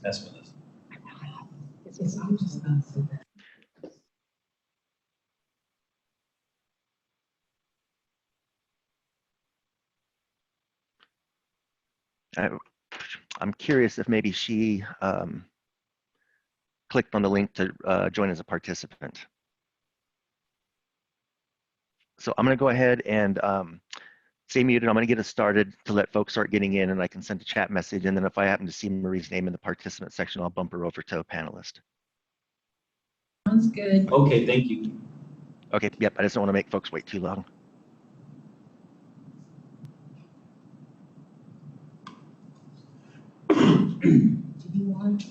mess with us. I'm curious if maybe she clicked on the link to join as a participant. So I'm going to go ahead and stay muted. I'm going to get us started to let folks start getting in, and I can send a chat message. And then if I happen to see Marie's name in the participant section, I'll bump her over to a panelist. Sounds good. Okay, thank you. Okay, yep, I just don't want to make folks wait too long. Do you want?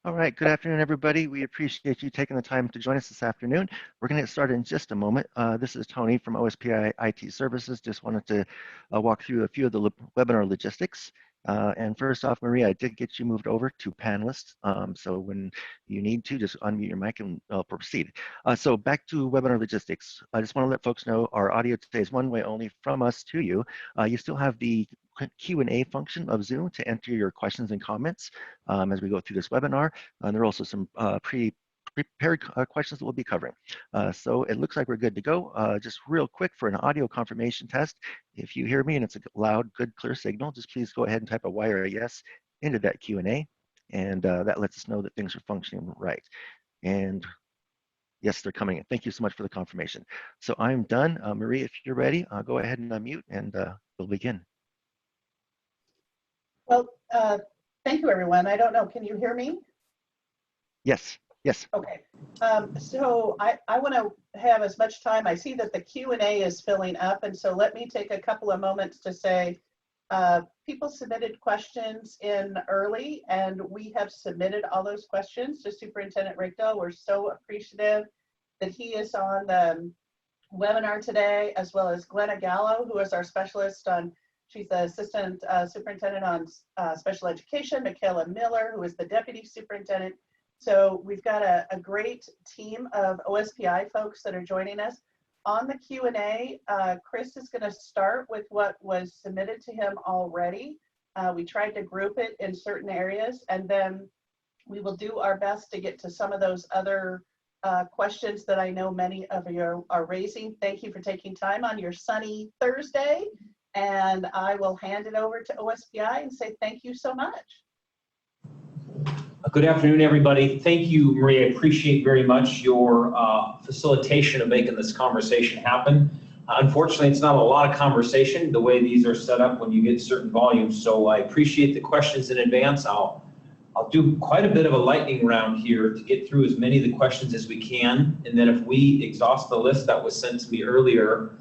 All right, good afternoon, everybody. We appreciate you taking the time to join us this afternoon. We're going to get started in just a moment. This is Tony from OSPI IT Services. Just wanted to walk through a few of the webinar logistics. And first off, Maria, I did get you moved over to panelists. So when you need to, just unmute your mic and proceed. So back to webinar logistics. I just want to let folks know our audio today is one way only from us to you. You still have the Q&A function of Zoom to enter your questions and comments as we go through this webinar. There are also some prepared questions that we'll be covering. So it looks like we're good to go. Just real quick for an audio confirmation test. If you hear me and it's a loud, good, clear signal, just please go ahead and type a Y or a yes into that Q&A, and that lets us know that things are functioning right. And yes, they're coming in. Thank you so much for the confirmation. So I'm done. Marie, if you're ready, go ahead and unmute and we'll begin. Well, thank you, everyone. I don't know, can you hear me? Yes, yes. Okay, so I want to have as much time. I see that the Q&A is filling up, and so let me take a couple of moments to say, people submitted questions in early, and we have submitted all those questions to Superintendent Reykdal. We're so appreciative that he is on the webinar today, as well as Glenna Gallo, who is our specialist on, she's the Assistant Superintendent on Special Education, Michaela Miller, who is the Deputy Superintendent. So we've got a great team of OSPI folks that are joining us. On the Q&A, Chris is going to start with what was submitted to him already. We tried to group it in certain areas, and then we will do our best to get to some of those other questions that I know many of you are raising. Thank you for taking time on your sunny Thursday, and I will hand it over to OSPI and say thank you so much. Good afternoon, everybody. Thank you, Maria. I appreciate very much your facilitation of making this conversation happen. Unfortunately, it's not a lot of conversation the way these are set up when you get certain volumes, so I appreciate the questions in advance. I'll do quite a bit of a lightning round here to get through as many of the questions as we can, and then if we exhaust the list that was sent to me earlier,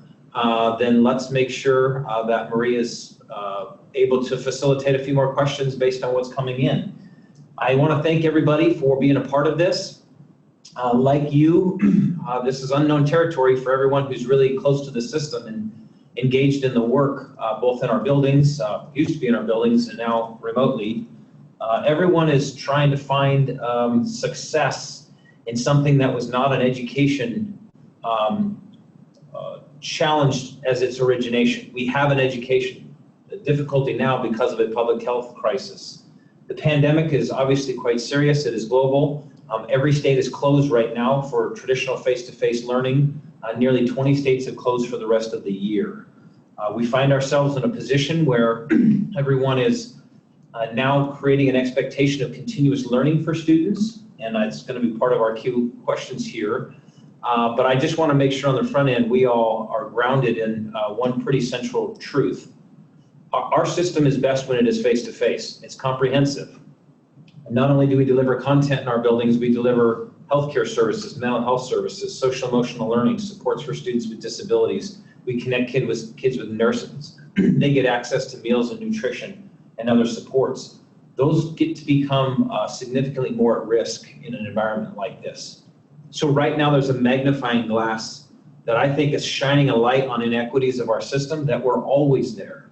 then let's make sure that Maria is able to facilitate a few more questions based on what's coming in. I want to thank everybody for being a part of this. Like you, this is unknown territory for everyone who's really close to the system and engaged in the work, both in our buildings, used to be in our buildings and now remotely. Everyone is trying to find success in something that was not an education challenged as its origination. We have an education difficulty now because of a public health crisis. The pandemic is obviously quite serious. It is global. Every state is closed right now for traditional face-to-face learning. Nearly 20 states have closed for the rest of the year. We find ourselves in a position where everyone is now creating an expectation of continuous learning for students, and it's going to be part of our Q questions here. But I just want to make sure on the front end, we all are grounded in one pretty central truth. Our system is best when it is face-to-face. It's comprehensive. And not only do we deliver content in our buildings, we deliver healthcare services, mental health services, social emotional learning, supports for students with disabilities. We connect kids with nurses. They get access to meals and nutrition and other supports. Those get to become significantly more at risk in an environment like this. So right now there's a magnifying glass that I think is shining a light on inequities of our system that were always there.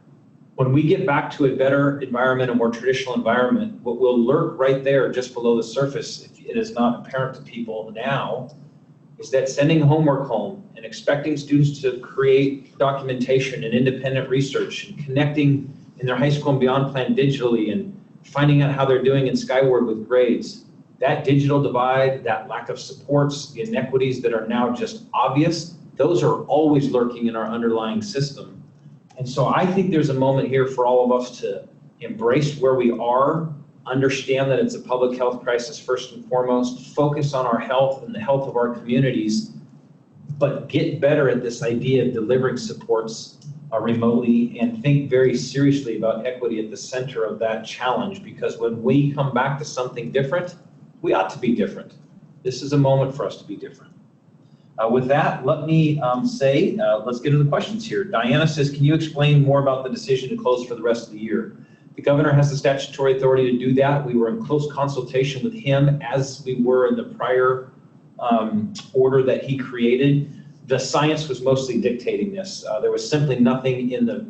When we get back to a better environment, a more traditional environment, what will lurk right there just below the surface, if it is not apparent to people now, is that sending homework home and expecting students to create documentation and independent research and connecting in their high school and beyond plan digitally and finding out how they're doing in Skyward with grades, that digital divide, that lack of supports, the inequities that are now just obvious, those are always lurking in our underlying system. And so I think there's a moment here for all of us to embrace where we are, understand that it's a public health crisis first and foremost, focus on our health and the health of our communities, but get better at this idea of delivering supports remotely and think very seriously about equity at the center of that challenge, because when we come back to something different, we ought to be different. This is a moment for us to be different. With that, let me let's get into the questions here. Diana says, can you explain more about the decision to close for the rest of the year? The governor has the statutory authority to do that. We were in close consultation with him as we were in the prior order that he created. The science was mostly dictating this. There was simply nothing in the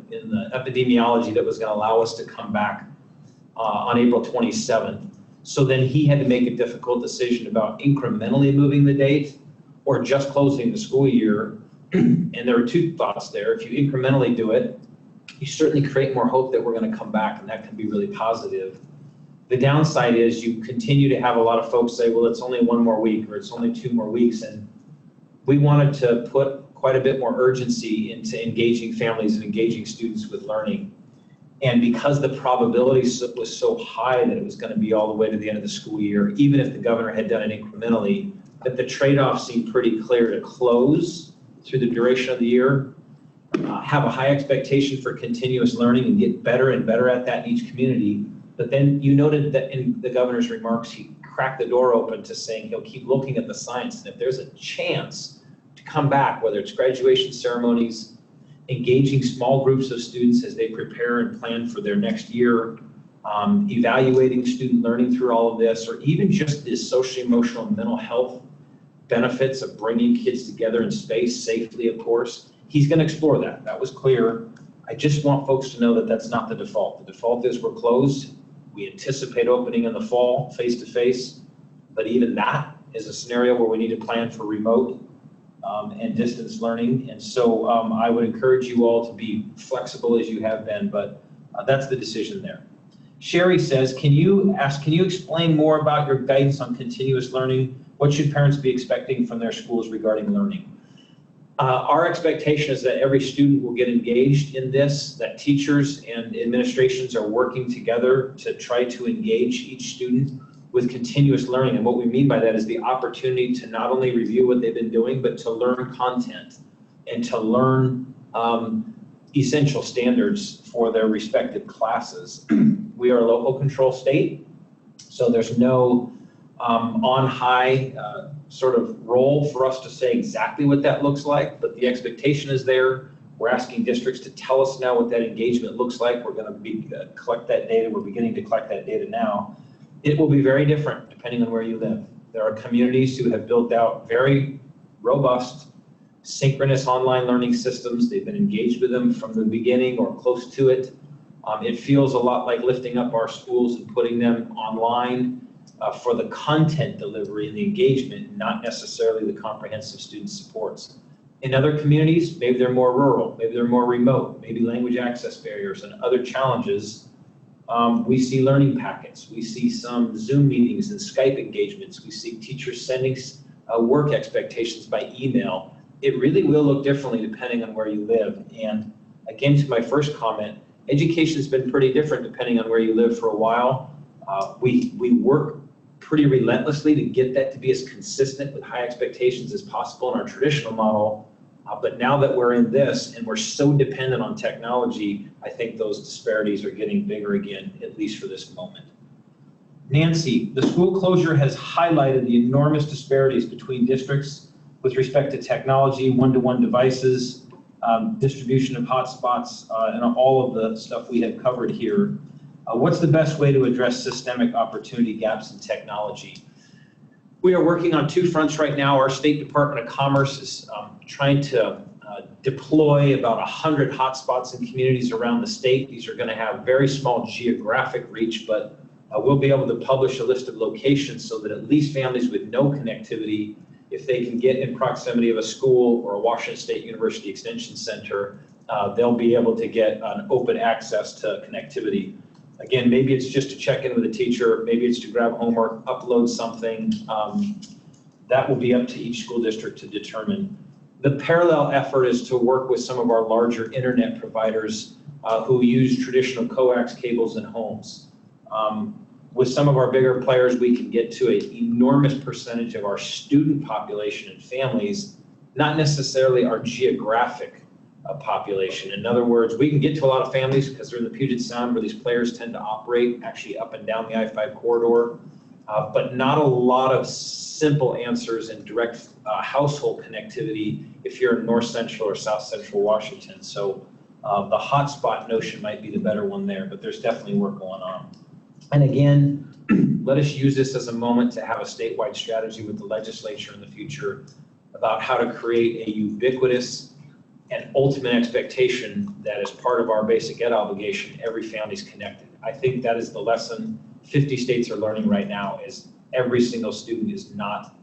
epidemiology that was going to allow us to come back on April 27th. So then he had to make a difficult decision about incrementally moving the date or just closing the school year. And there were two thoughts there. If you incrementally do it, you certainly create more hope that we're going to come back, and that can be really positive. The downside is you continue to have a lot of folks say, well, it's only one more week or it's only 2 more weeks. And we wanted to put quite a bit more urgency into engaging families and engaging students with learning. And because the probability was so high that it was going to be all the way to the end of the school year, even if the governor had done it incrementally, that the trade-off seemed pretty clear to close through the duration of the year, have a high expectation for continuous learning and get better and better at that in each community. But then you noted that in the governor's remarks, he cracked the door open to saying he'll keep looking at the science. And if there's a chance to come back, whether it's graduation ceremonies, engaging small groups of students as they prepare and plan for their next year, evaluating student learning through all of this, or even just the social, emotional, and mental health benefits of bringing kids together in space safely, of course. He's going to explore that. That was clear. I just want folks to know that that's not the default. The default is we're closed. We anticipate opening in the fall, face-to-face, but even that is a scenario where we need to plan for remote and distance learning. And so I would encourage you all to be flexible as you have been, but that's the decision there. Sherry says, can you explain more about your guidance on continuous learning? What should parents be expecting from their schools regarding learning? Our expectation is that every student will get engaged in this, that teachers and administrations are working together to try to engage each student with continuous learning. And what we mean by that is the opportunity to not only review what they've been doing, but to learn content and to learn essential standards for their respective classes. We are a local control state, so there's no on-high sort of role for us to say exactly what that looks like, but the expectation is there. We're asking districts to tell us now what that engagement looks like. We're going to collect that data. We're beginning to collect that data now. It will be very different depending on where you live. There are communities who have built out very robust synchronous online learning systems. They've been engaged with them from the beginning or close to it. It feels a lot like lifting up our schools and putting them online for the content delivery and the engagement, not necessarily the comprehensive student supports. In other communities, maybe they're more rural, maybe they're more remote, maybe language access barriers and other challenges. We see learning packets. We see some Zoom meetings and Skype engagements. We see teachers sending work expectations by email. It really will look differently depending on where you live. And again, to my first comment, education's been pretty different depending on where you live for a while. We work pretty relentlessly to get that to be as consistent with high expectations as possible in our traditional model. But now that we're in this and we're so dependent on technology, I think those disparities are getting bigger again, at least for this moment. Nancy, the school closure has highlighted the enormous disparities between districts with respect to technology, one-to-one devices, distribution of hotspots, and all of the stuff we have covered here. What's the best way to address systemic opportunity gaps in technology? We are working on two fronts right now. Our State Department of Commerce is trying to deploy about 100 hotspots in communities around the state. These are going to have very small geographic reach, but we'll be able to publish a list of locations so that at least families with no connectivity, if they can get in proximity of a school or a Washington State University Extension Center, they'll be able to get an open access to connectivity. Again, maybe it's just to check in with a teacher, maybe it's to grab homework, upload something. That will be up to each school district to determine. The parallel effort is to work with some of our larger internet providers who use traditional coax cables in homes. With some of our bigger players, we can get to an enormous percentage of our student population and families, not necessarily our geographic population. In other words, we can get to a lot of families because they're in the Puget Sound where these players tend to operate actually up and down the I-5 corridor, but not a lot of simple answers and direct household connectivity if you're in North Central or South Central Washington. So the hotspot notion might be the better one there, but there's definitely work going on. And again, let us use this as a moment to have a statewide strategy with the legislature in the future about how to create a ubiquitous and ultimate expectation that as part of our basic ed obligation, every family's connected. I think that is the lesson 50 states are learning right now, is every single student is not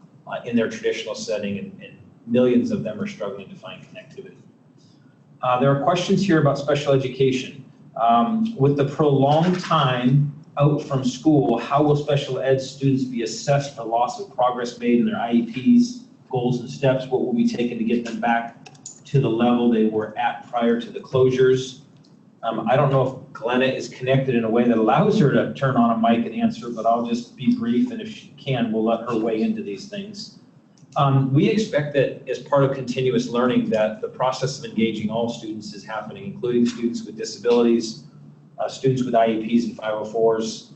in their traditional setting, and millions of them are struggling to find connectivity. There are questions here about special education. With the prolonged time out from school, how will special ed students be assessed for loss of progress made in their IEPs, goals and steps? What will be taken to get them back to the level they were at prior to the closures? I don't know if Glenna is connected in a way that allows her to turn on a mic and answer, but I'll just be brief, and if she can, we'll let her weigh into these things. We expect that as part of continuous learning that the process of engaging all students is happening, including students with disabilities, students with IEPs and 504s.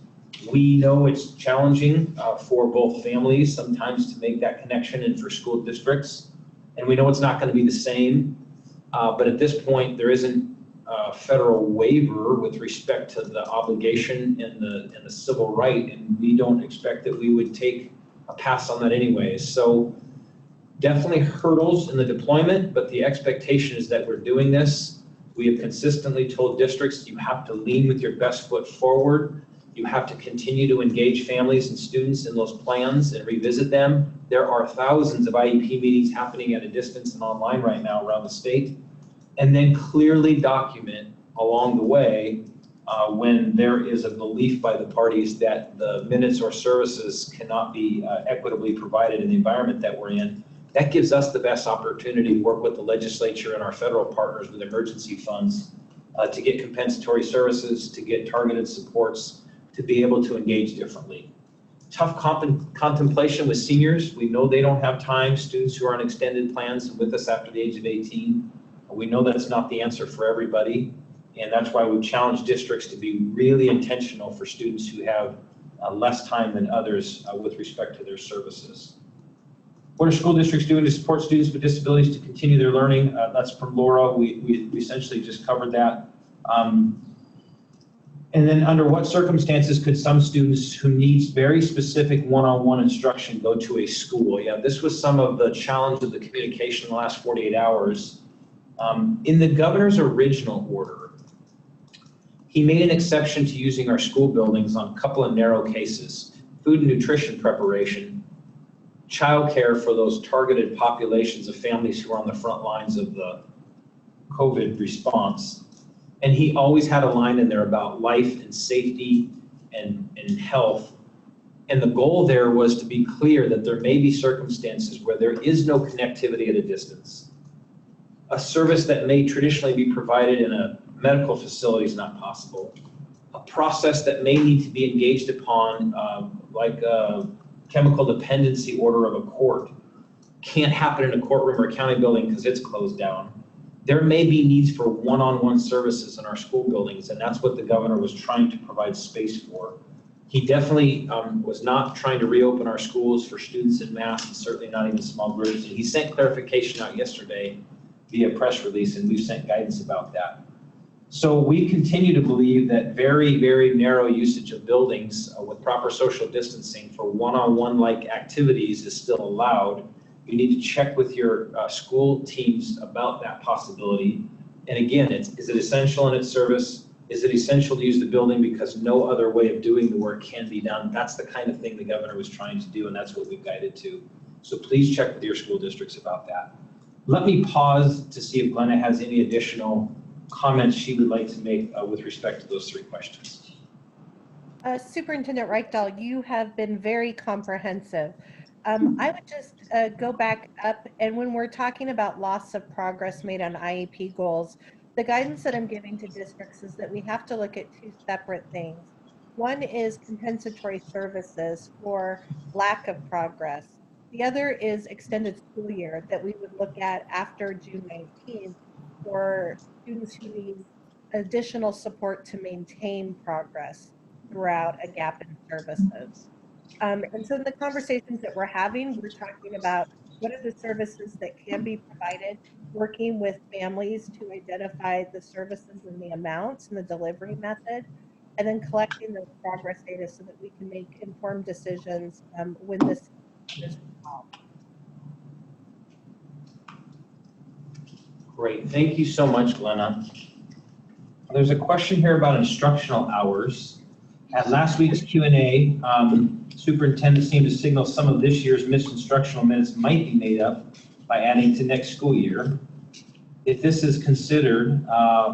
We know it's challenging for both families sometimes to make that connection and for school districts. And we know it's not going to be the same, but at this point, there isn't a federal waiver with respect to the obligation and the civil right, and we don't expect that we would take a pass on that anyways. So definitely hurdles in the deployment, but the expectation is that we're doing this. We have consistently told districts you have to lean with your best foot forward. You have to continue to engage families and students in those plans and revisit them. There are thousands of IEP meetings happening at a distance and online right now around the state. And then clearly document along the way when there is a belief by the parties that the minutes or services cannot be equitably provided in the environment that we're in. That gives us the best opportunity to work with the legislature and our federal partners with emergency funds to get compensatory services, to get targeted supports, to be able to engage differently. Tough contemplation with seniors. We know they don't have time. Students who are on extended plans and with us after the age of 18. We know that's not the answer for everybody. And that's why we've challenged districts to be really intentional for students who have less time than others with respect to their services. What are school districts doing to support students with disabilities to continue their learning? That's from Laura. We essentially just covered that. And then under what circumstances could some students who need very specific one-on-one instruction go to a school? Yeah, this was some of the challenge of the communication in the last 48 hours. In the governor's original order, he made an exception to using our school buildings on a couple of narrow cases: food and nutrition preparation, childcare for those targeted populations of families who are on the front lines of the COVID response. And he always had a line in there about life and safety and health. And the goal there was to be clear that there may be circumstances where there is no connectivity at a distance. A service that may traditionally be provided in a medical facility is not possible. a process that may need to be engaged upon, like a chemical dependency order of a court, can't happen in a courtroom or a county building because it's closed down. There may be needs for one-on-one services in our school buildings, and that's what the governor was trying to provide space for. He definitely was not trying to reopen our schools for students in mass, and certainly not even small groups. And he sent clarification out yesterday via press release, and we've sent guidance about that. So we continue to believe that very, very narrow usage of buildings with proper social distancing for one-on-one like activities is still allowed. You need to check with your school teams about that possibility. And again, is it essential in its service? Is it essential to use the building because no other way of doing the work can be done? That's the kind of thing the governor was trying to do, and that's what we've guided to. So please check with your school districts about that. Let me pause to see if Glenna has any additional comments she would like to make with respect to those three questions. Superintendent Reykdal, you have been very comprehensive. I would just go back up, and when we're talking about loss of progress made on IEP goals, the guidance that I'm giving to districts is that we have to look at two separate things. One is compensatory services for lack of progress. The other is extended school year that we would look at after June 19th for students who need additional support to maintain progress throughout a gap in services. And so in the conversations that we're having, we're talking about what are the services that can be provided, working with families to identify the services and the amounts and the delivery method, and then collecting the progress data so that we can make informed decisions when this is resolved. Great, thank you so much, Glenna. There's a question here about instructional hours. At last week's Q&A, superintendent seemed to signal some of this year's missed instructional minutes might be made up by adding to next school year. If this is considered,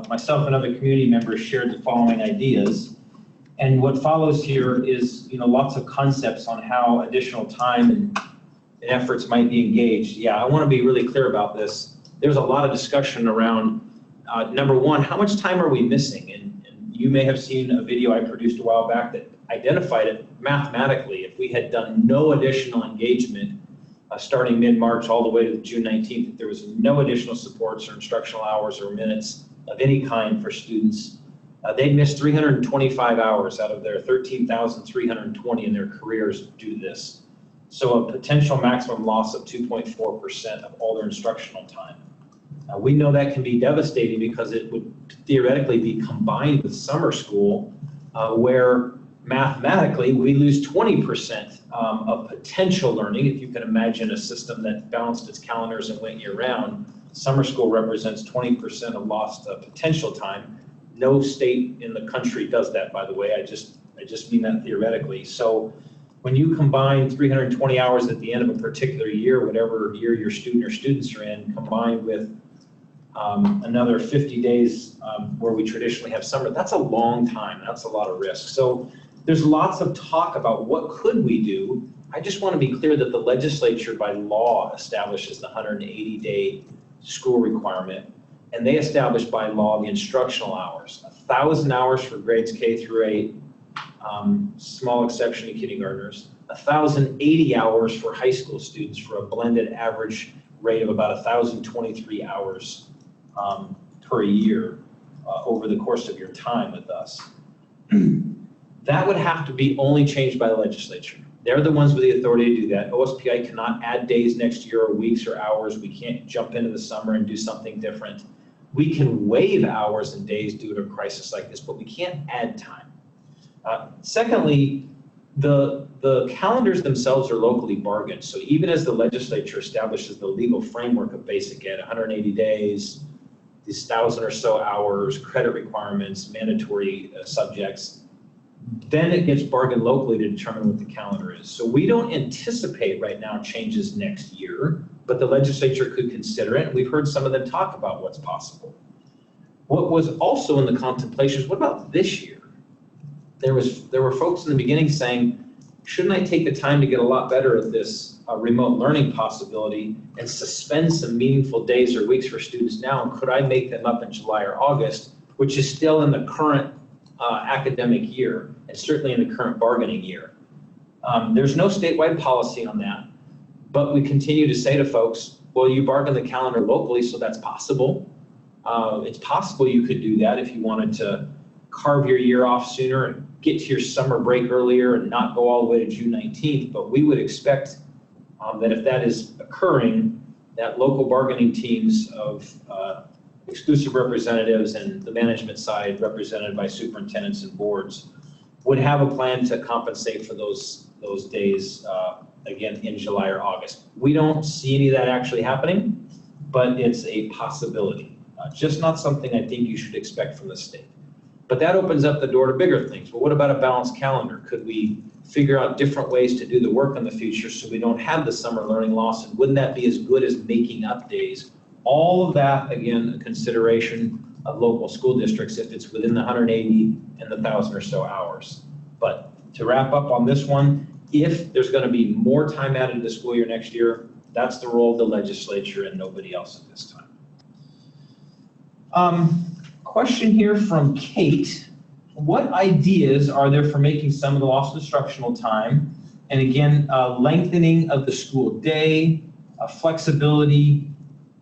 myself and other community members shared the following ideas. And what follows here is, lots of concepts on how additional time and efforts might be engaged. Yeah, I want to be really clear about this. There's a lot of discussion around, number one, how much time are we missing? And you may have seen a video I produced a while back that identified it mathematically. If we had done no additional engagement starting mid-March all the way to June 19th, if there was no additional supports or instructional hours or minutes of any kind for students, they'd miss 325 hours out of their 13,320 in their careers due to this. So a potential maximum loss of 2.4% of all their instructional time. We know that can be devastating because it would theoretically be combined with summer school, where mathematically we lose 20% of potential learning. If you can imagine a system that balanced its calendars and went year-round, summer school represents 20% of lost potential time. No state in the country does that, by the way. I just mean that theoretically. So when you combine 320 hours at the end of a particular year, whatever year your student or students are in, combined with another 50 days where we traditionally have summer, that's a long time. That's a lot of risk. So there's lots of talk about what could we do. I just want to be clear that the legislature by law establishes the 180-day school requirement, and they establish by law the instructional hours, 1,000 hours for grades K through 8, small exception to kindergartners, 1,080 hours for high school students for a blended average rate of about 1,023 hours per year over the course of your time with us. That would have to be only changed by the legislature. They're the ones with the authority to do that. OSPI cannot add days next year or weeks or hours. We can't jump into the summer and do something different. We can waive hours and days due to a crisis like this, but we can't add time. Secondly, the calendars themselves are locally bargained. So even as the legislature establishes the legal framework of basic ed, 180 days, these 1,000 or so hours, credit requirements, mandatory subjects, then it gets bargained locally to determine what the calendar is. So we don't anticipate right now changes next year, but the legislature could consider it. And we've heard some of them talk about what's possible. What was also in the contemplations, what about this year? There were folks in the beginning saying, shouldn't I take the time to get a lot better at this remote learning possibility and suspend some meaningful days or weeks for students now? And could I make them up in July or August, which is still in the current academic year, and certainly in the current bargaining year. There's no statewide policy on that, but we continue to say to folks, well, you bargain the calendar locally, so that's possible. It's possible you could do that if you wanted to carve your year off sooner and get to your summer break earlier and not go all the way to June 19th. But we would expect that if that is occurring, that local bargaining teams of exclusive representatives and the management side represented by superintendents and boards would have a plan to compensate for those days, again, in July or August. We don't see any of that actually happening, but it's a possibility. Just not something I think you should expect from the state. But that opens up the door to bigger things. Well, what about a balanced calendar? Could we figure out different ways to do the work in the future so we don't have the summer learning loss? And wouldn't that be as good as making up days? All of that, again, a consideration of local school districts if it's within the 180 and the 1,000 or so hours. But to wrap up on this one, if there's going to be more time added to the school year next year, that's the role of the legislature and nobody else at this time. Question here from Kate. What ideas are there for making some of the lost instructional time? And again, lengthening of the school day, flexibility,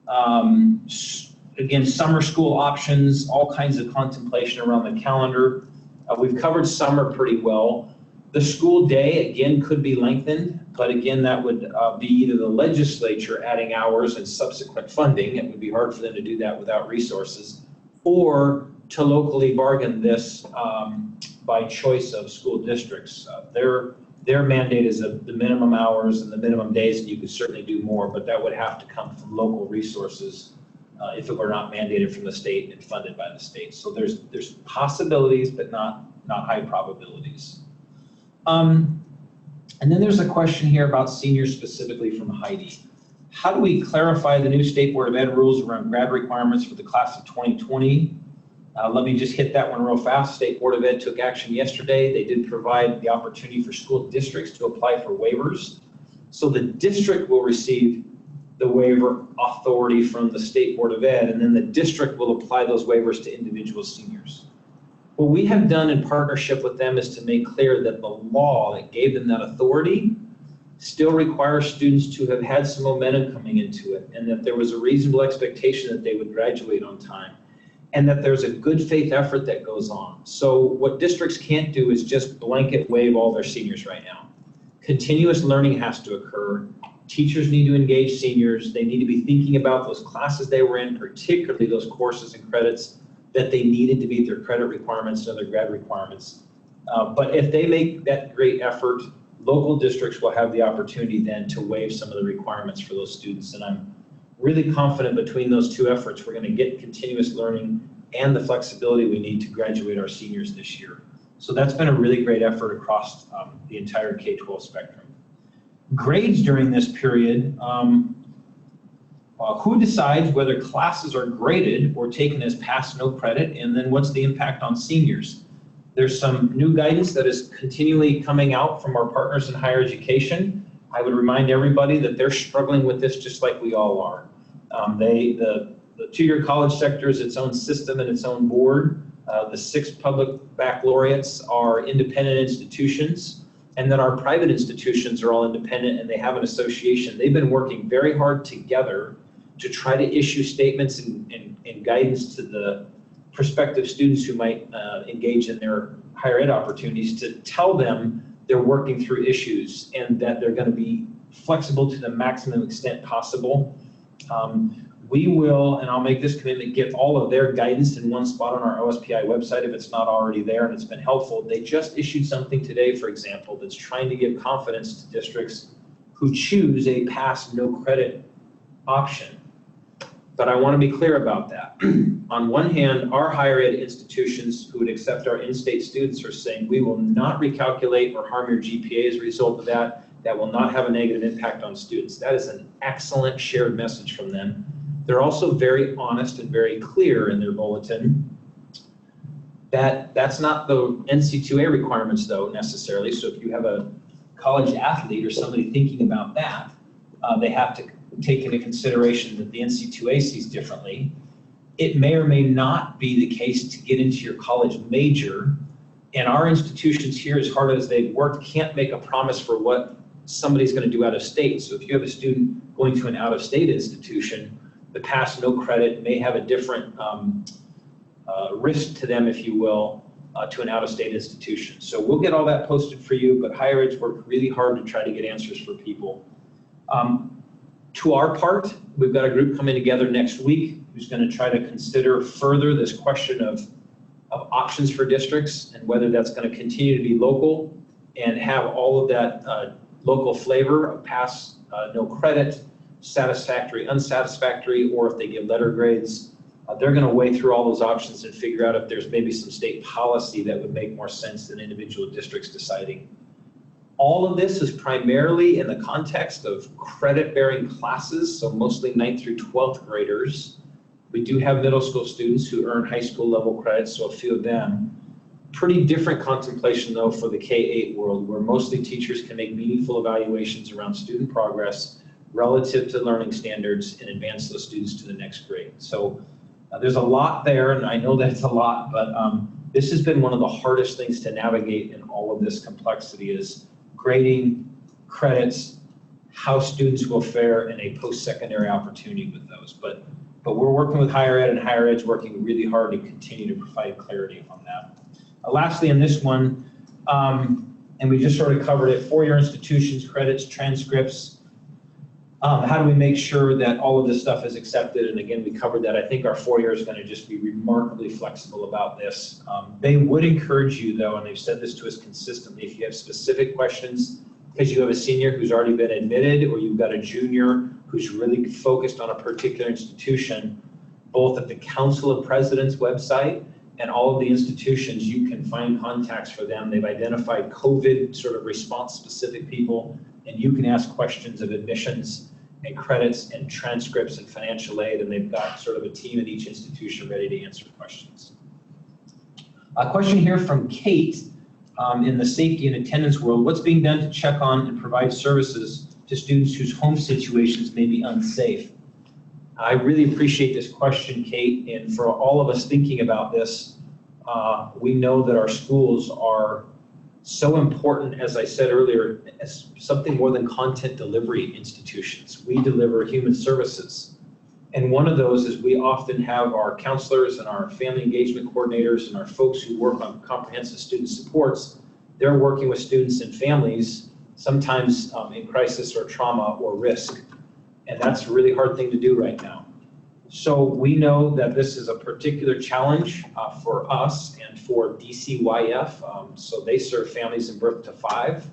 again, summer school options, all kinds of contemplation around the calendar. We've covered summer pretty well. The school day, again, could be lengthened, but again, that would be either the legislature adding hours and subsequent funding. It would be hard for them to do that without resources, or to locally bargain this by choice of school districts. Their mandate is the minimum hours and the minimum days, and you could certainly do more, but that would have to come from local resources if it were not mandated from the state and funded by the state. So there's possibilities, but not high probabilities. And then there's a question here about seniors specifically from Heidi. How do we clarify the new State Board of Ed rules around grad requirements for the class of 2020? Let me just hit that one real fast. State Board of Ed took action yesterday. They did provide the opportunity for school districts to apply for waivers. So the district will receive the waiver authority from the State Board of Ed, and then the district will apply those waivers to individual seniors. What we have done in partnership with them is to make clear that the law that gave them that authority still requires students to have had some momentum coming into it, and that there was a reasonable expectation that they would graduate on time, and that there's a good faith effort that goes on. So what districts can't do is just blanket waive all their seniors right now. Continuous learning has to occur. Teachers need to engage seniors. They need to be thinking about those classes they were in, particularly those courses and credits that they needed to meet their credit requirements and their grad requirements. But if they make that great effort, local districts will have the opportunity then to waive some of the requirements for those students. And I'm really confident between those two efforts, we're going to get continuous learning and the flexibility we need to graduate our seniors this year. So that's been a really great effort across the entire K-12 spectrum. Grades during this period, who decides whether classes are graded or taken as pass no credit, and then what's the impact on seniors? There's some new guidance that is continually coming out from our partners in higher education. I would remind everybody that they're struggling with this just like we all are. The two-year college sector is its own system and its own board. The 6 public baccalaureates are independent institutions, and then our private institutions are all independent and they have an association. They've been working very hard together to try to issue statements and guidance to the prospective students who might engage in their higher ed opportunities, to tell them they're working through issues and that they're going to be flexible to the maximum extent possible. We will, and I'll make this commitment, get all of their guidance in one spot on our OSPI website if it's not already there, and it's been helpful. They just issued something today, for example, that's trying to give confidence to districts who choose a pass no credit option. But I want to be clear about that. On one hand, our higher ed institutions who would accept our in-state students are saying we will not recalculate or harm your GPA as a result of that. That will not have a negative impact on students. That is an excellent shared message from them. They're also very honest and very clear in their bulletin that that's not the NC2A requirements though necessarily. So if you have a college athlete or somebody thinking about that, they have to take into consideration that the NC2A sees differently. it may or may not be the case to get into your college major. And our institutions here, as hard as they've worked, can't make a promise for what somebody's going to do out of state. So if you have a student going to an out-of-state institution, the pass no credit may have a different risk to them, if you will, to an out-of-state institution. So we'll get all that posted for you, but higher ed's worked really hard to try to get answers for people. To our part, we've got a group coming together next week who's going to try to consider further this question of options for districts and whether that's going to continue to be local and have all of that local flavor of pass, no credit, satisfactory, unsatisfactory, or if they give letter grades. They're going to weigh through all those options and figure out if there's maybe some state policy that would make more sense than individual districts deciding. All of this is primarily in the context of credit-bearing classes, so mostly 9th through 12th graders. We do have middle school students who earn high school level credits, so a few of them. Pretty different contemplation though for the K-8 world, where mostly teachers can make meaningful evaluations around student progress relative to learning standards and advance those students to the next grade. So there's a lot there, and I know that's a lot, but this has been one of the hardest things to navigate in all of this complexity is grading, credits, how students will fare in a post-secondary opportunity with those. But we're working with higher ed, and higher ed's working really hard to continue to provide clarity on that. Lastly, in this one, and we just sort of covered it, four-year institutions, credits, transcripts. How do we make sure that all of this stuff is accepted? And again, we covered that. I think our 4 year is going to just be remarkably flexible about this. They would encourage you though, and they've said this to us consistently, if you have specific questions, because you have a senior who's already been admitted or you've got a junior who's really focused on a particular institution, both at the Council of Presidents website and all of the institutions, you can find contacts for them. They've identified COVID sort of response specific people, and you can ask questions of admissions and credits and transcripts and financial aid, and they've got sort of a team at each institution ready to answer questions. A question here from Kate in the safety and attendance world. What's being done to check on and provide services to students whose home situations may be unsafe? I really appreciate this question, Kate, and for all of us thinking about this, we know that our schools are so important, as I said earlier, as something more than content delivery institutions. We deliver human services. And one of those is we often have our counselors and our family engagement coordinators and our folks who work on comprehensive student supports. They're working with students and families, sometimes in crisis or trauma or risk. And that's a really hard thing to do right now. So we know that this is a particular challenge for us and for DCYF. So they serve families in birth to 5,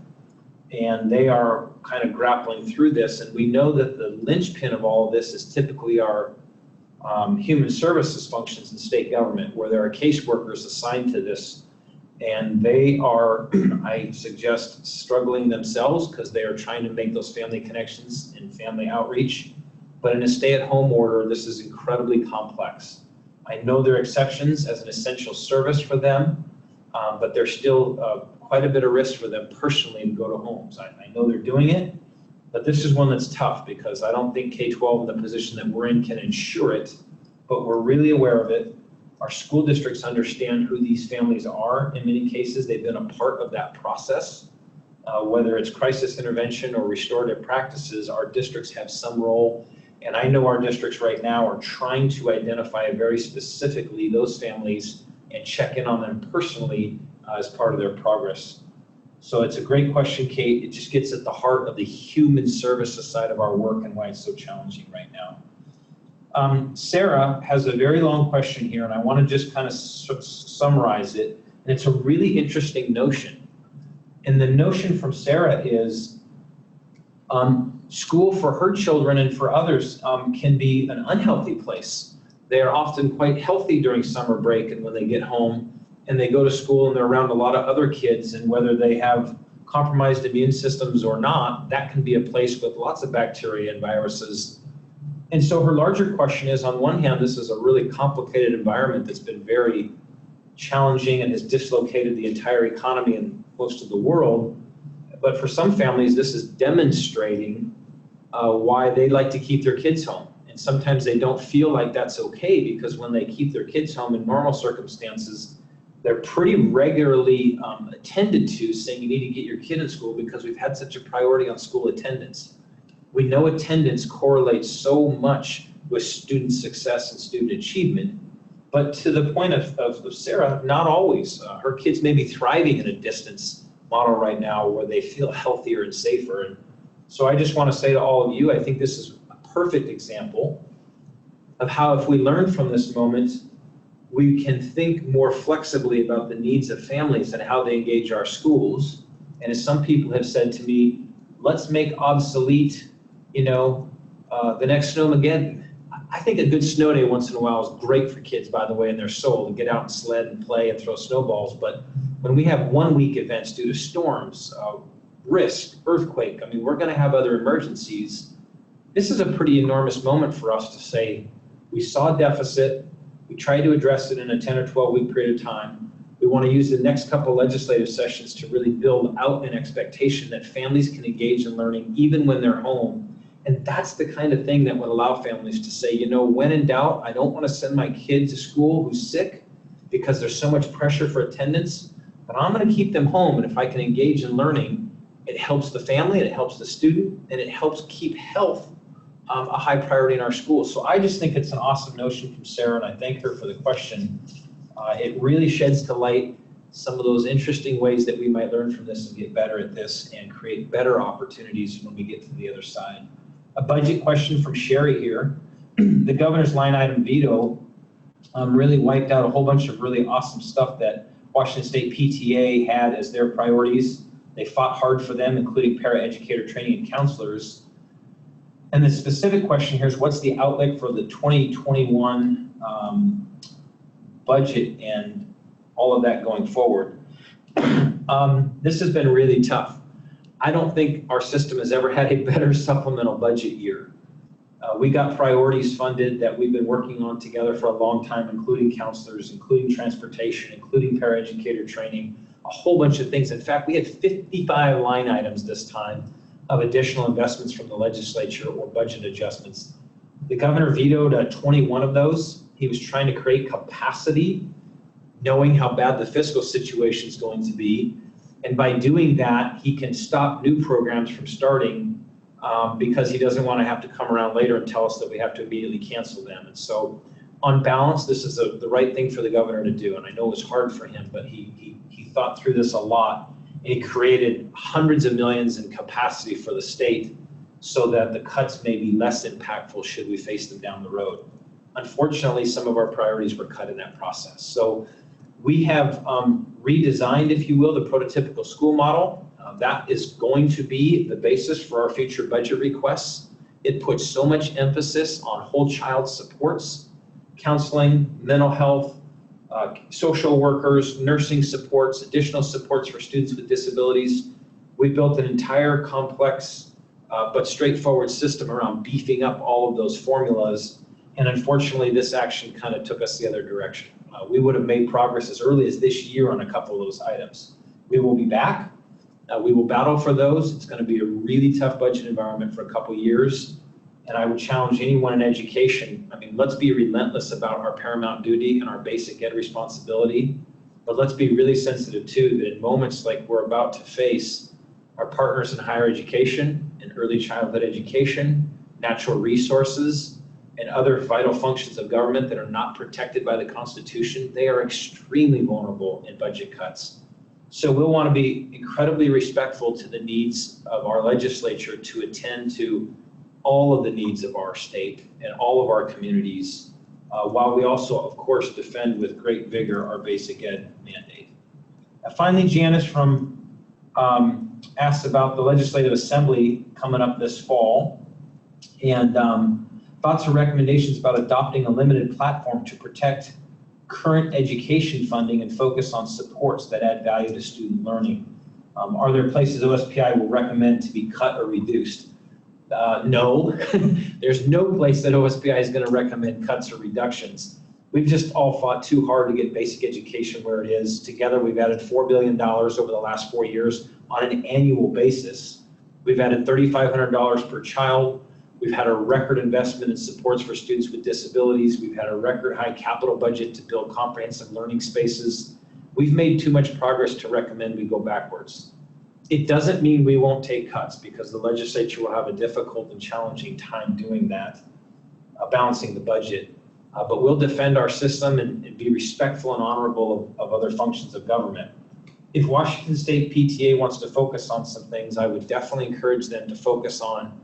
and they are kind of grappling through this. And we know that the linchpin of all of this is typically our human services functions in state government, where there are caseworkers assigned to this. And they are, I suggest, struggling themselves because they are trying to make those family connections and family outreach. But in a stay-at-home order, this is incredibly complex. I know there are exceptions as an essential service for them, but there's still quite a bit of risk for them personally to go to homes. I know they're doing it, but this is one that's tough because I don't think K-12 in the position that we're in can ensure it, but we're really aware of it. Our school districts understand who these families are. In many cases, they've been a part of that process. Whether it's crisis intervention or restorative practices, our districts have some role. And I know our districts right now are trying to identify very specifically those families and check in on them personally as part of their progress. So it's a great question, Kate. It just gets at the heart of the human services side of our work and why it's so challenging right now. Sarah has a very long question here, and I want to just kind of summarize it. And it's a really interesting notion. And the notion from Sarah is school for her children and for others can be an unhealthy place. They are often quite healthy during summer break and when they get home and they go to school and they're around a lot of other kids, and whether they have compromised immune systems or not, that can be a place with lots of bacteria and viruses. And so her larger question is, on one hand, this is a really complicated environment that's been very challenging and has dislocated the entire economy in most of the world. But for some families, this is demonstrating why they like to keep their kids home. And sometimes they don't feel like that's okay, because when they keep their kids home in normal circumstances, they're pretty regularly attended to, saying you need to get your kid in school because we've had such a priority on school attendance. We know attendance correlates so much with student success and student achievement, but to the point of Sarah, not always. Her kids may be thriving in a distance model right now where they feel healthier and safer. And so I just want to say to all of you, I think this is a perfect example of how, if we learn from this moment, we can think more flexibly about the needs of families and how they engage our schools. And as some people have said to me, let's make obsolete, the next snowmageddon. I think a good snow day once in a while is great for kids, by the way, in their soul, to get out and sled and play and throw snowballs. But when we have 1 week events due to storms, risk, earthquake, we're going to have other emergencies. This is a pretty enormous moment for us to say, we saw a deficit, we tried to address it in a 10 or 12 week period of time. We want to use the next couple legislative sessions to really build out an expectation that families can engage in learning even when they're home. And that's the kind of thing that would allow families to say, when in doubt, I don't want to send my kid to school who's sick because there's so much pressure for attendance, but I'm going to keep them home. And if I can engage in learning, it helps the family, and it helps the student, and it helps keep health a high priority in our schools. So I just think it's an awesome notion from Sarah, and I thank her for the question. It really sheds to light some of those interesting ways that we might learn from this and get better at this and create better opportunities when we get to the other side. A budget question from Sherry here. The governor's line item veto really wiped out a whole bunch of really awesome stuff that Washington State PTA had as their priorities. They fought hard for them, including paraeducator training and counselors. And the specific question here is, what's the outlook for the 2021 budget and all of that going forward? This has been really tough. I don't think our system has ever had a better supplemental budget year. We got priorities funded that we've been working on together for a long time, including counselors, including transportation, including paraeducator training, a whole bunch of things. In fact, we had 55 line items this time of additional investments from the legislature or budget adjustments. The governor vetoed 21 of those. He was trying to create capacity, knowing how bad the fiscal situation is going to be. And by doing that, he can stop new programs from starting because he doesn't want to have to come around later and tell us that we have to immediately cancel them. And so on balance, this is the right thing for the governor to do. And I know it was hard for him, but he thought through this a lot. And he created hundreds of millions in capacity for the state so that the cuts may be less impactful should we face them down the road. Unfortunately, some of our priorities were cut in that process. So we have redesigned, if you will, the prototypical school model. That is going to be the basis for our future budget requests. It puts so much emphasis on whole child supports, counseling, mental health, social workers, nursing supports, additional supports for students with disabilities. We built an entire complex but straightforward system around beefing up all of those formulas. And unfortunately, this action kind of took us the other direction. We would have made progress as early as this year on a couple of those items. We will be back. We will battle for those. It's going to be a really tough budget environment for a couple years. And I would challenge anyone in education. Let's be relentless about our paramount duty and our basic ed responsibility. But let's be really sensitive too, that in moments like we're about to face, our partners in higher education and early childhood education, natural resources, and other vital functions of government that are not protected by the Constitution, they are extremely vulnerable in budget cuts. So we'll want to be incredibly respectful to the needs of our legislature to attend to all of the needs of our state and all of our communities, while we also, of course, defend with great vigor our basic ed mandate. Finally, Janice asked about the Legislative Assembly coming up this fall, and thoughts or recommendations about adopting a limited platform to protect current education funding and focus on supports that add value to student learning. Are there places OSPI will recommend to be cut or reduced? No, there's no place that OSPI is going to recommend cuts or reductions. We've just all fought too hard to get basic education where it is. Together, we've added $4 billion over the last 4 years on an annual basis. We've added $3,500 per child. We've had a record investment in supports for students with disabilities. We've had a record high capital budget to build comprehensive learning spaces. We've made too much progress to recommend we go backwards. It doesn't mean we won't take cuts, because the legislature will have a difficult and challenging time doing that, balancing the budget. But we'll defend our system and be respectful and honorable of other functions of government. If Washington State PTA wants to focus on some things, I would definitely encourage them to focus on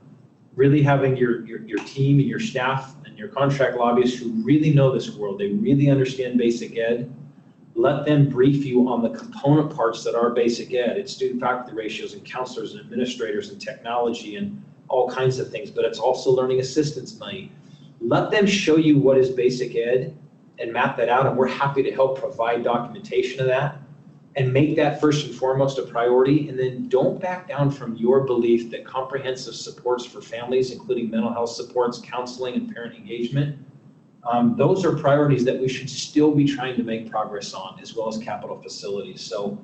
really having your team and your staff and your contract lobbyists who really know this world. They really understand basic ed. Let them brief you on the component parts that are basic ed. It's student faculty ratios and counselors and administrators and technology and all kinds of things, but it's also learning assistance money. Let them show you what is basic ed and map that out, and we're happy to help provide documentation of that and make that first and foremost a priority. And then don't back down from your belief that comprehensive supports for families, including mental health supports, counseling, and parent engagement, those are priorities that we should still be trying to make progress on, as well as capital facilities. So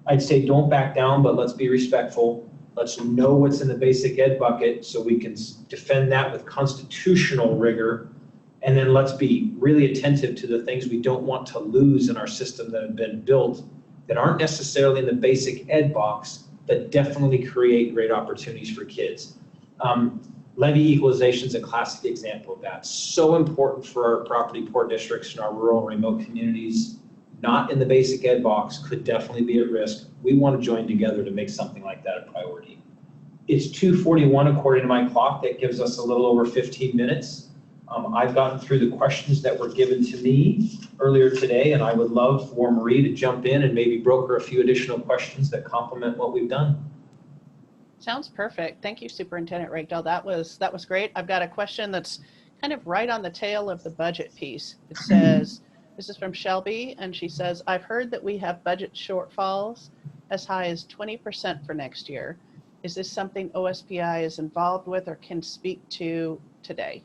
I'd say don't back down, but let's be respectful. Let's know what's in the basic ed bucket so we can defend that with constitutional rigor. And then let's be really attentive to the things we don't want to lose in our system that have been built that aren't necessarily in the basic ed box, but definitely create great opportunities for kids. Levy equalization is a classic example of that. So important for our property poor districts and our rural and remote communities. Not in the basic ed box, could definitely be at risk. We want to join together to make something like that a priority. It's 2:41 according to my clock. That gives us a little over 15 minutes. I've gotten through the questions that were given to me earlier today, and I would love for Marie to jump in and maybe broker a few additional questions that complement what we've done. Sounds perfect. Thank you, Superintendent Reykdal. That was great. I've got a question that's kind of right on the tail of the budget piece. It says, this is from Shelby, and she says, I've heard that we have budget shortfalls as high as 20% for next year. Is this something OSPI is involved with or can speak to today?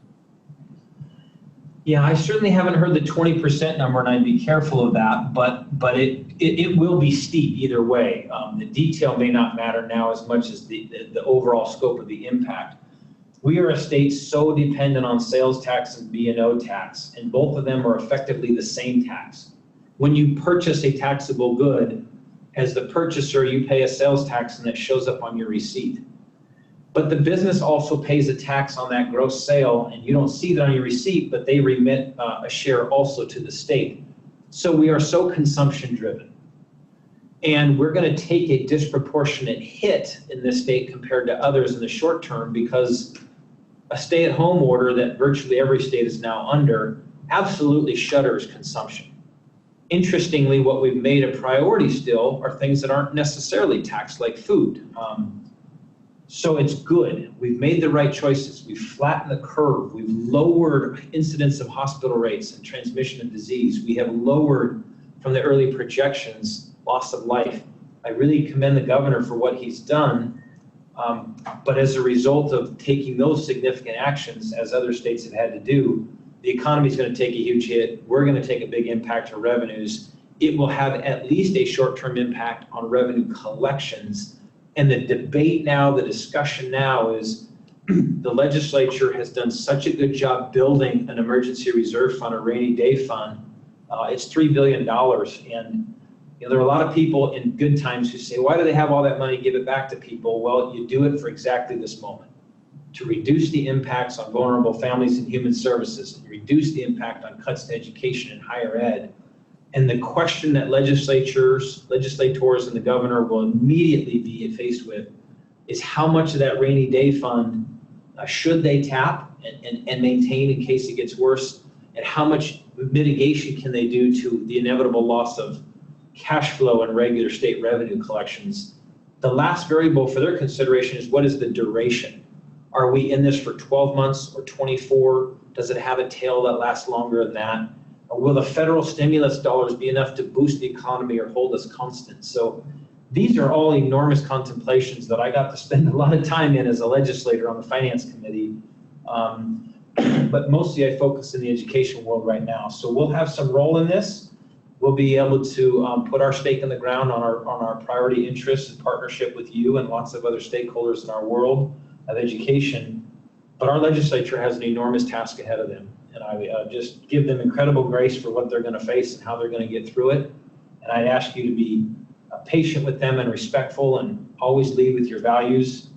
Yeah, I certainly haven't heard the 20% number, and I'd be careful of that, but it will be steep either way. The detail may not matter now as much as the overall scope of the impact. We are a state so dependent on sales tax and B&O tax, and both of them are effectively the same tax. When you purchase a taxable good, as the purchaser, you pay a sales tax and it shows up on your receipt. But the business also pays a tax on that gross sale, and you don't see that on your receipt, but they remit a share also to the state. So we are so consumption driven. And we're going to take a disproportionate hit in this state compared to others in the short term, because a stay-at-home order that virtually every state is now under absolutely shutters consumption. Interestingly, what we've made a priority still are things that aren't necessarily taxed, like food. So it's good. We've made the right choices. We've flattened the curve. We've lowered incidence of hospital rates and transmission of disease. We have lowered from the early projections loss of life. I really commend the governor for what he's done. But as a result of taking those significant actions, as other states have had to do, the economy is going to take a huge hit. We're going to take a big impact to revenues. It will have at least a short-term impact on revenue collections. And the debate now, the discussion now is the legislature has done such a good job building an emergency reserve fund, a rainy day fund. It's $3 billion. And there are a lot of people in good times who say, why do they have all that money? Give it back to people. Well, you do it for exactly this moment, to reduce the impacts on vulnerable families and human services, and reduce the impact on cuts to education and higher ed. And the question that legislators and the governor will immediately be faced with is how much of that rainy day fund should they tap and maintain in case it gets worse, and how much mitigation can they do to the inevitable loss of cash flow and regular state revenue collections. The last variable for their consideration is, what is the duration? Are we in this for 12 months or 24? Does it have a tail that lasts longer than that? Will the federal stimulus dollars be enough to boost the economy or hold us constant? So these are all enormous contemplations that I got to spend a lot of time in as a legislator on the finance committee. But mostly I focus in the education world right now. So we'll have some role in this. We'll be able to put our stake in the ground on our priority interests in partnership with you and lots of other stakeholders in our world of education. But our legislature has an enormous task ahead of them. And I just give them incredible grace for what they're going to face and how they're going to get through it. And I'd ask you to be patient with them and respectful, and always lead with your values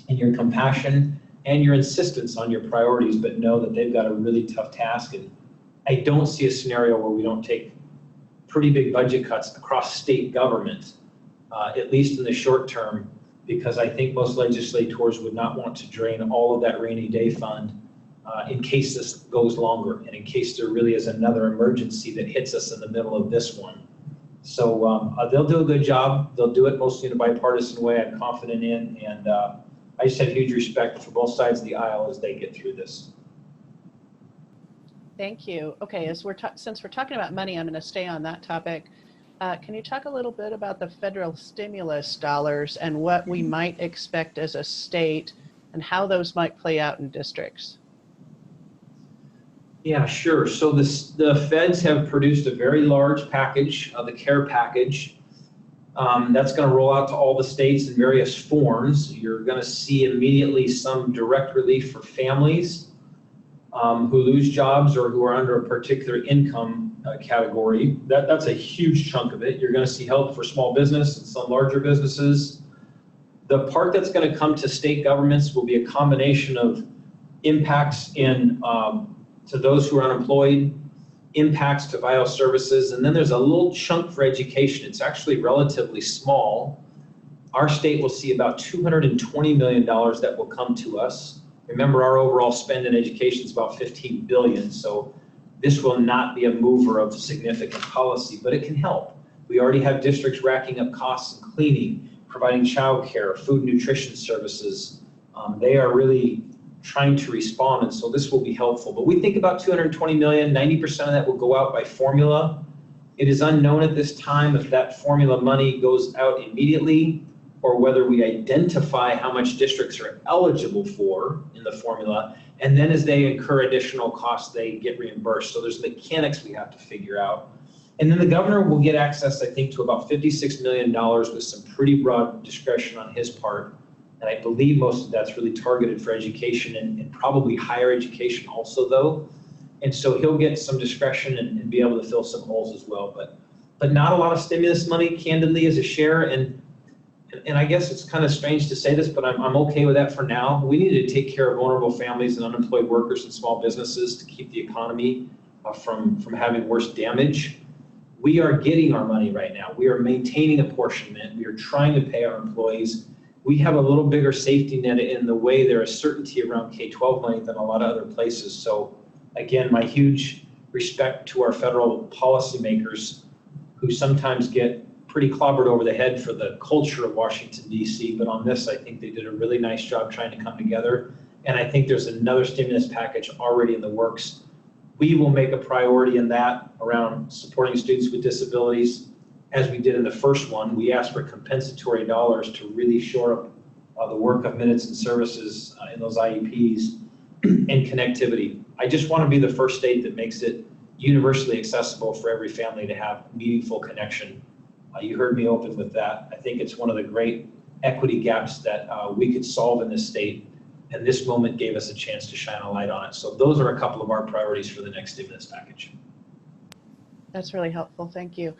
and your compassion and your insistence on your priorities, but know that they've got a really tough task. And I don't see a scenario where we don't take pretty big budget cuts across state government, at least in the short term, because I think most legislators would not want to drain all of that rainy day fund in case this goes longer and in case there really is another emergency that hits us in the middle of this one. So they'll do a good job. They'll do it mostly in a bipartisan way, I'm confident in, and I just have huge respect for both sides of the aisle as they get through this. Thank you. Okay, since we're talking about money, I'm going to stay on that topic. Can you talk a little bit about the federal stimulus dollars and what we might expect as a state and how those might play out in districts? Yeah, sure. So the feds have produced a very large package, the CARE package. That's going to roll out to all the states in various forms. You're going to see immediately some direct relief for families who lose jobs or who are under a particular income category. That's a huge chunk of it. You're going to see help for small business and some larger businesses. The part that's going to come to state governments will be a combination of impacts to those who are unemployed, impacts to vital services, and then there's a little chunk for education. It's actually relatively small. Our state will see about $220 million that will come to us. Remember, our overall spend in education is about $15 billion, so this will not be a mover of significant policy, but it can help. We already have districts racking up costs in cleaning, providing childcare, food and nutrition services. They are really trying to respond, and so this will be helpful. But we think about $220 million, 90% of that will go out by formula. It is unknown at this time if that formula money goes out immediately or whether we identify how much districts are eligible for in the formula, and then as they incur additional costs, they get reimbursed. So there's mechanics we have to figure out. And then the governor will get access, I think, to about $56 million with some pretty broad discretion on his part. And I believe most of that's really targeted for education and probably higher education also, though. And so he'll get some discretion and be able to fill some holes as well. But not a lot of stimulus money, candidly, as a share. And I guess it's kind of strange to say this, but I'm okay with that for now. We need to take care of vulnerable families and unemployed workers and small businesses to keep the economy from having worse damage. We are getting our money right now. We are maintaining apportionment. We are trying to pay our employees. We have a little bigger safety net in the way there is certainty around K-12 money than a lot of other places. So again, my huge respect to our federal policymakers who sometimes get pretty clobbered over the head for the culture of Washington, D.C. But on this, I think they did a really nice job trying to come together. And I think there's another stimulus package already in the works. We will make a priority in that around supporting students with disabilities. As we did in the first one, we asked for compensatory dollars to really shore up the work of minutes and services in those IEPs and connectivity. I just want to be the first state that makes it universally accessible for every family to have meaningful connection. You heard me open with that. I think it's one of the great equity gaps that we could solve in this state, and this moment gave us a chance to shine a light on it. So those are a couple of our priorities for the next stimulus package. That's really helpful. Thank you.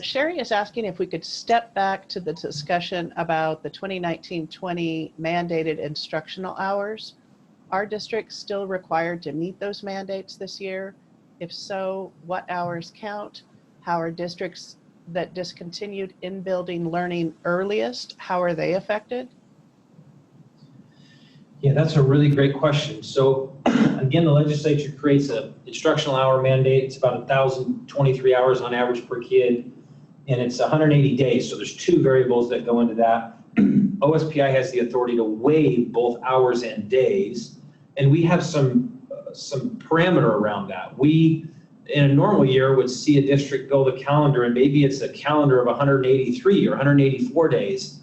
Sherry is asking if we could step back to the discussion about the 2019-20 mandated instructional hours. Are districts still required to meet those mandates this year? If so, what hours count? How are districts that discontinued in-building learning earliest, how are they affected? Yeah, that's a really great question. So again, the legislature creates an instructional hour mandate. It's about 1,023 hours on average per kid, and it's 180 days. So there's two variables that go into that. OSPI has the authority to waive both hours and days, and we have some parameter around that. We, in a normal year, would see a district build a calendar, and maybe it's a calendar of 183 or 184 days.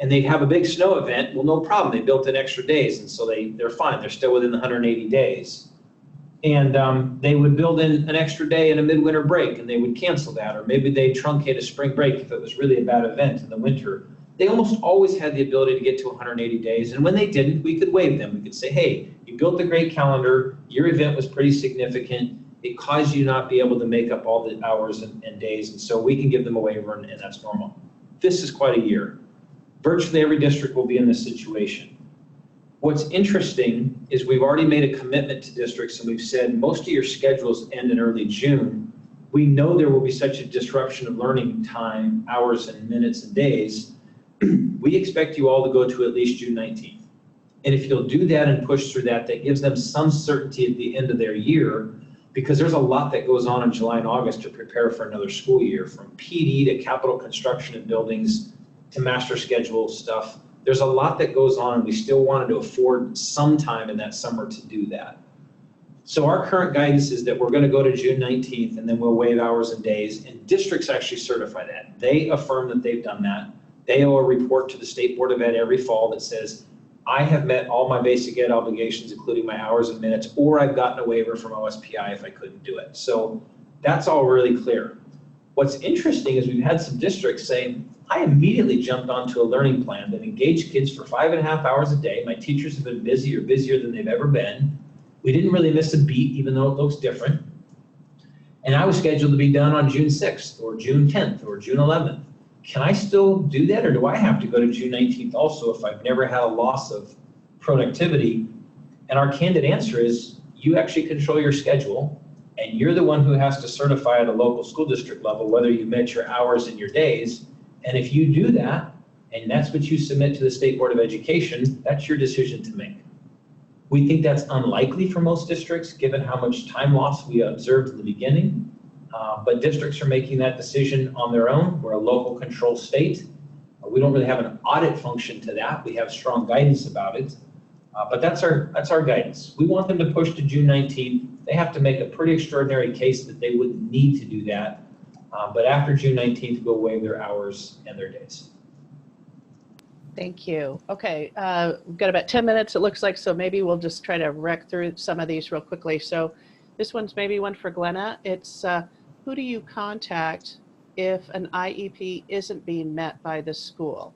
And they'd have a big snow event, well, no problem, they built in extra days, and so they're fine, they're still within the 180 days. And they would build in an extra day and a midwinter break, and they would cancel that, or maybe they'd truncate a spring break if it was really a bad event in the winter. they almost always had the ability to get to 180 days. And when they didn't, we could waive them. We could say, hey, you built a great calendar. Your event was pretty significant. It caused you not be able to make up all the hours and days. And so we can give them a waiver, and that's normal. This is quite a year. Virtually every district will be in this situation. What's interesting is we've already made a commitment to districts, and we've said most of your schedules end in early June. We know there will be such a disruption of learning time, hours and minutes and days. We expect you all to go to at least June 19th. And if you'll do that and push through that, that gives them some certainty at the end of their year, because there's a lot that goes on in July and August to prepare for another school year, from PD to capital construction of buildings to master schedule stuff. There's a lot that goes on, and we still wanted to afford some time in that summer to do that. So our current guidance is that we're going to go to June 19th, and then we'll waive hours and days, and districts actually certify that. They affirm that they've done that. They owe a report to the State Board of Ed every fall that says, I have met all my basic ed obligations, including my hours and minutes, or I've gotten a waiver from OSPI if I couldn't do it. So that's all really clear. What's interesting is we've had some districts say, I immediately jumped onto a learning plan that engaged kids for 5.5 hours a day. My teachers have been busier than they've ever been. We didn't really miss a beat, even though it looks different. And I was scheduled to be done on June 6th or June 10th or June 11th. Can I still do that, or do I have to go to June 19th also if I've never had a loss of productivity? And our candid answer is, you actually control your schedule, and you're the one who has to certify at a local school district level whether you met your hours and your days. And if you do that, and that's what you submit to the State Board of Education, that's your decision to make. We think that's unlikely for most districts, given how much time loss we observed in the beginning. But districts are making that decision on their own. We're a local control state. We don't really have an audit function to that. We have strong guidance about it. But that's our guidance. We want them to push to June 19th. They have to make a pretty extraordinary case that they wouldn't need to do that. But after June 19th, we'll waive their hours and their days. Thank you. Okay, we've got about 10 minutes, it looks like, so maybe we'll just try to wreck through some of these real quickly. So this one's maybe one for Glenna. It's who do you contact if an IEP isn't being met by the school?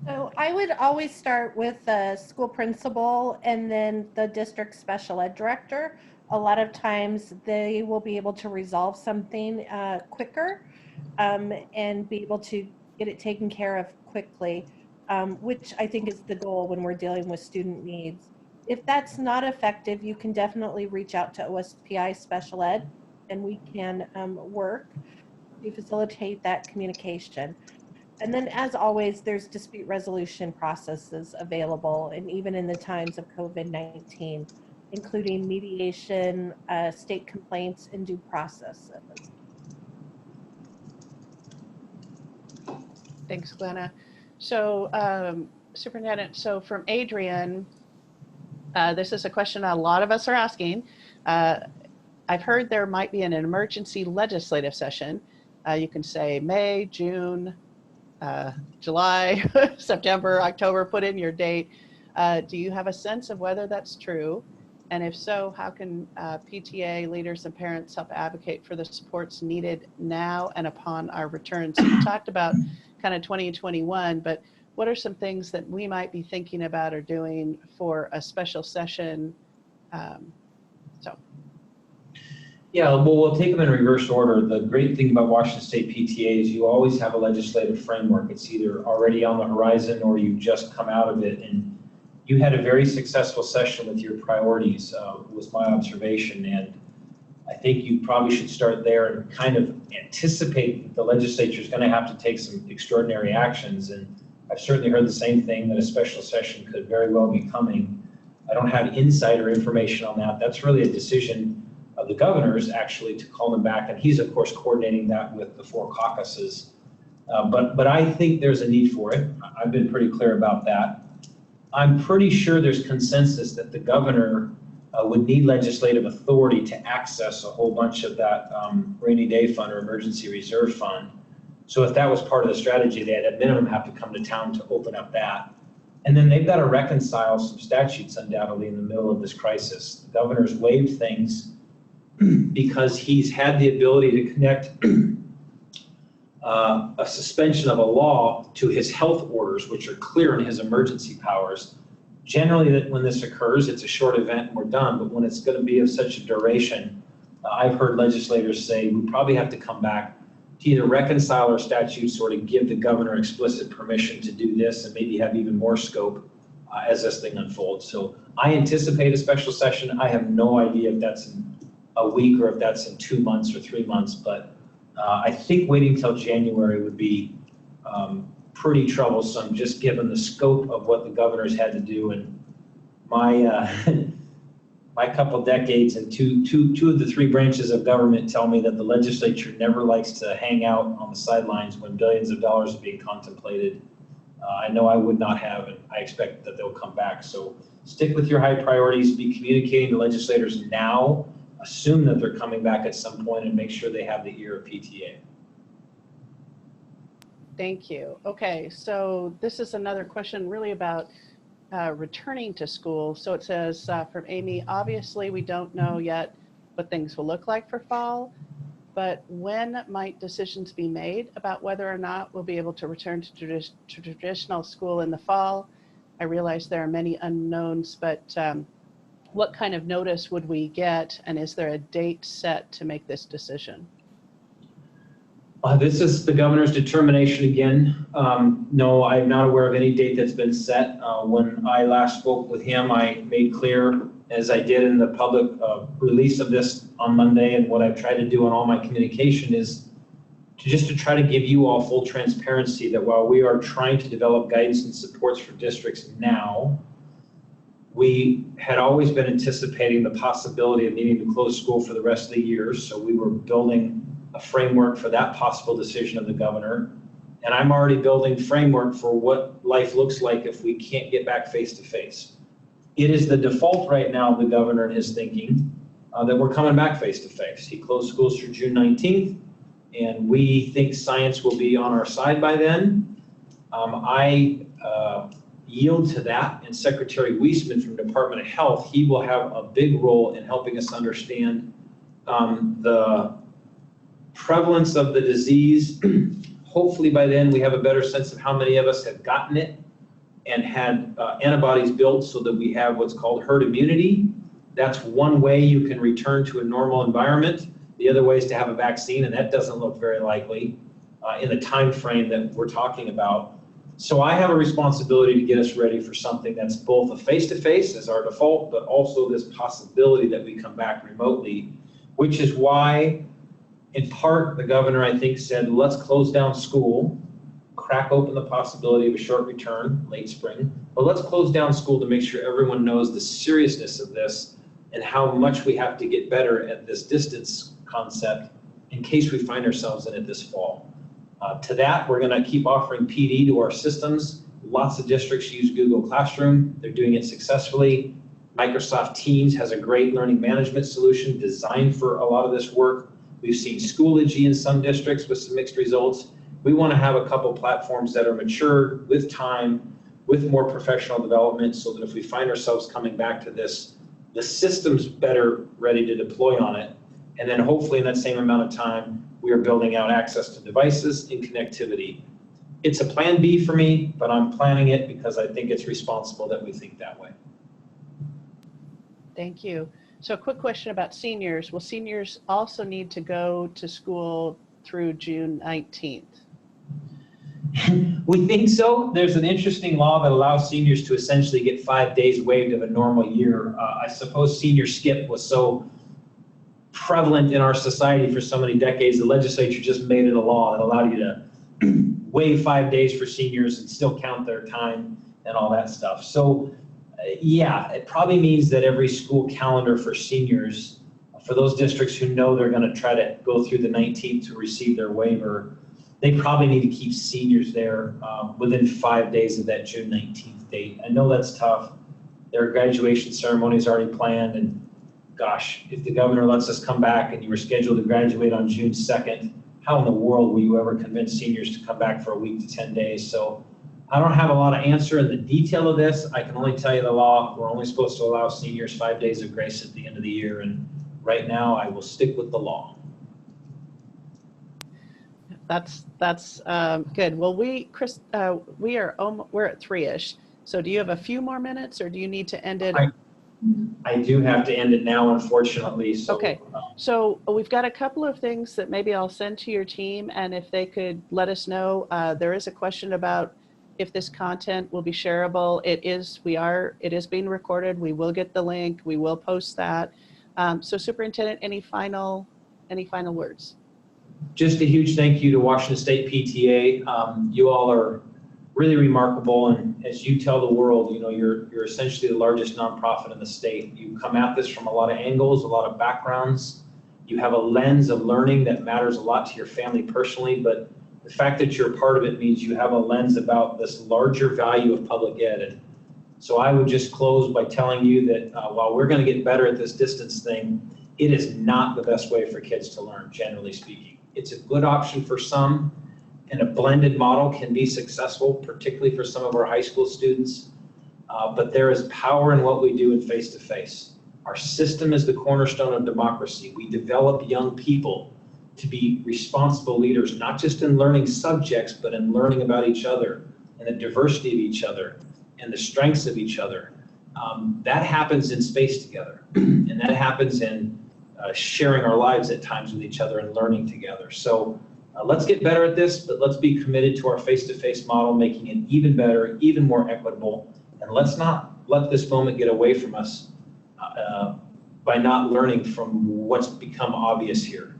So I would always start with the school principal and then the district special ed director. A lot of times they will be able to resolve something quicker and be able to get it taken care of quickly, which I think is the goal when we're dealing with student needs. If that's not effective, you can definitely reach out to OSPI special ed, and we can work to facilitate that communication. And then, as always, there's dispute resolution processes available, and even in the times of COVID-19, including mediation, state complaints, and due process. Thanks, Glenna. So, Superintendent, so from Adrian, this is a question a lot of us are asking. I've heard there might be an emergency legislative session. You can say May, June, July, September, October, put in your date. Do you have a sense of whether that's true? And if so, how can PTA leaders and parents help advocate for the supports needed now and upon our return? So you talked about kind of 2021, but what are some things that we might be thinking about or doing for a special session? Yeah, well, we'll take them in reverse order. The great thing about Washington State PTA is you always have a legislative framework. It's either already on the horizon or you've just come out of it. And you had a very successful session with your priorities, was my observation. And I think you probably should start there and kind of anticipate that the legislature is going to have to take some extraordinary actions. And I've certainly heard the same thing, that a special session could very well be coming. I don't have insider information on that. That's really a decision of the governor's, actually, to call them back. And he's, of course, coordinating that with the 4 caucuses. But I think there's a need for it. I've been pretty clear about that. I'm pretty sure there's consensus that the governor would need legislative authority to access a whole bunch of that rainy day fund or emergency reserve fund. So if that was part of the strategy, they'd at minimum have to come to town to open up that. And then they've got to reconcile some statutes undoubtedly in the middle of this crisis. The governor's waived things because he's had the ability to connect a suspension of a law to his health orders, which are clear in his emergency powers. Generally, that when this occurs, it's a short event and we're done, but when it's going to be of such a duration, I've heard legislators say we probably have to come back to either reconcile our statutes or to give the governor explicit permission to do this and maybe have even more scope as this thing unfolds. So I anticipate a special session. I have no idea if that's in a week or if that's in 2 months or 3 months, but I think waiting till January would be pretty troublesome, just given the scope of what the governor's had to do. And my my couple decades and two of the 3 branches of government tell me that the legislature never likes to hang out on the sidelines when billions of dollars are being contemplated. I know I would not have, and I expect that they'll come back. So stick with your high priorities, be communicating to legislators now, assume that they're coming back at some point, and make sure they have the ear of PTA. Thank you. Okay, so this is another question really about returning to school. So it says from Amy, obviously we don't know yet what things will look like for fall, but when might decisions be made about whether or not we'll be able to return to traditional school in the fall? I realize there are many unknowns, but what kind of notice would we get, and is there a date set to make this decision? This is the governor's determination again. No, I'm not aware of any date that's been set. When I last spoke with him, I made clear, as I did in the public release of this on Monday, and what I've tried to do in all my communication is to try to give you all full transparency that while we are trying to develop guidance and supports for districts now, we had always been anticipating the possibility of needing to close school for the rest of the year. So we were building a framework for that possible decision of the governor. And I'm already building framework for what life looks like if we can't get back face to face. It is the default right now, the governor and his thinking, that we're coming back face to face. He closed schools through June 19th, and we think science will be on our side by then. I yield to that, and Secretary Weisman from Department of Health, he will have a big role in helping us understand the prevalence of the disease. Hopefully by then we have a better sense of how many of us have gotten it and had antibodies built so that we have what's called herd immunity. That's one way you can return to a normal environment. The other way is to have a vaccine, and that doesn't look very likely in the time frame that we're talking about. So I have a responsibility to get us ready for something that's both a face-to-face as our default, but also this possibility that we come back remotely, which is why, in part, the governor, I think, said, let's close down school, crack open the possibility of a short return, late spring, but let's close down school to make sure everyone knows the seriousness of this and how much we have to get better at this distance concept in case we find ourselves in it this fall. To that, we're going to keep offering PD to our systems. Lots of districts use Google Classroom. They're doing it successfully. Microsoft Teams has a great learning management solution designed for a lot of this work. We've seen Schoology in some districts with some mixed results. We want to have a couple platforms that are mature with time, with more professional development, so that if we find ourselves coming back to this, the system's better ready to deploy on it. And then hopefully in that same amount of time, we are building out access to devices and connectivity. It's a plan B for me, but I'm planning it because I think it's responsible that we think that way. Thank you. So a quick question about seniors. Will seniors also need to go to school through June 19th? We think so. There's an interesting law that allows seniors to essentially get 5 days waived of a normal year. I suppose senior skip was so prevalent in our society for so many decades, the legislature just made it a law that allowed you to waive 5 days for seniors and still count their time and all that stuff. So yeah, it probably means that every school calendar for seniors, for those districts who know they're going to try to go through the 19th to receive their waiver, they probably need to keep seniors there within 5 days of that June 19th date. I know that's tough. Their graduation ceremony is already planned, and gosh, if the governor lets us come back and you were scheduled to graduate on June 2nd, how in the world will you ever convince seniors to come back for a week to 10 days? So I don't have a lot of answer in the detail of this. I can only tell you the law. We're only supposed to allow seniors 5 days of grace at the end of the year. And right now I will stick with the law. That's good. Well, we're at 3-ish. So do you have a few more minutes, or do you need to end it? I do have to end it now, unfortunately. So, Okay. So we've got a couple of things that maybe I'll send to your team, and if they could let us know. There is a question about if this content will be shareable. It is being recorded. We will get the link. We will post that. So Superintendent, any final words? just a huge thank you to Washington State PTA. You all are really remarkable, and as you tell the world, you're essentially the largest nonprofit in the state. You come at this from a lot of angles, a lot of backgrounds. You have a lens of learning that matters a lot to your family personally, but the fact that you're part of it means you have a lens about this larger value of public ed. And so I would just close by telling you that while we're going to get better at this distance thing, it is not the best way for kids to learn, generally speaking. It's a good option for some, and a blended model can be successful, particularly for some of our high school students. But there is power in what we do in face-to-face. Our system is the cornerstone of democracy. We develop young people to be responsible leaders, not just in learning subjects, but in learning about each other and the diversity of each other and the strengths of each other. That happens in space together, and that happens in sharing our lives at times with each other and learning together. So let's get better at this, but let's be committed to our face-to-face model, making it even better, even more equitable, and let's not let this moment get away from us by not learning from what's become obvious here.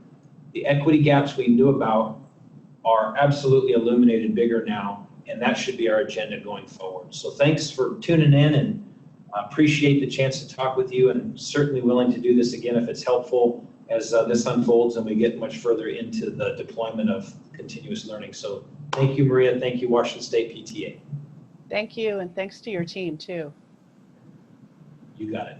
The equity gaps we knew about are absolutely illuminated bigger now, and that should be our agenda going forward. So thanks for tuning in, and appreciate the chance to talk with you, and certainly willing to do this again if it's helpful as this unfolds and we get much further into the deployment of continuous learning. So thank you, Maria. Thank you, Washington State PTA. Thank you, and thanks to your team too. You got it.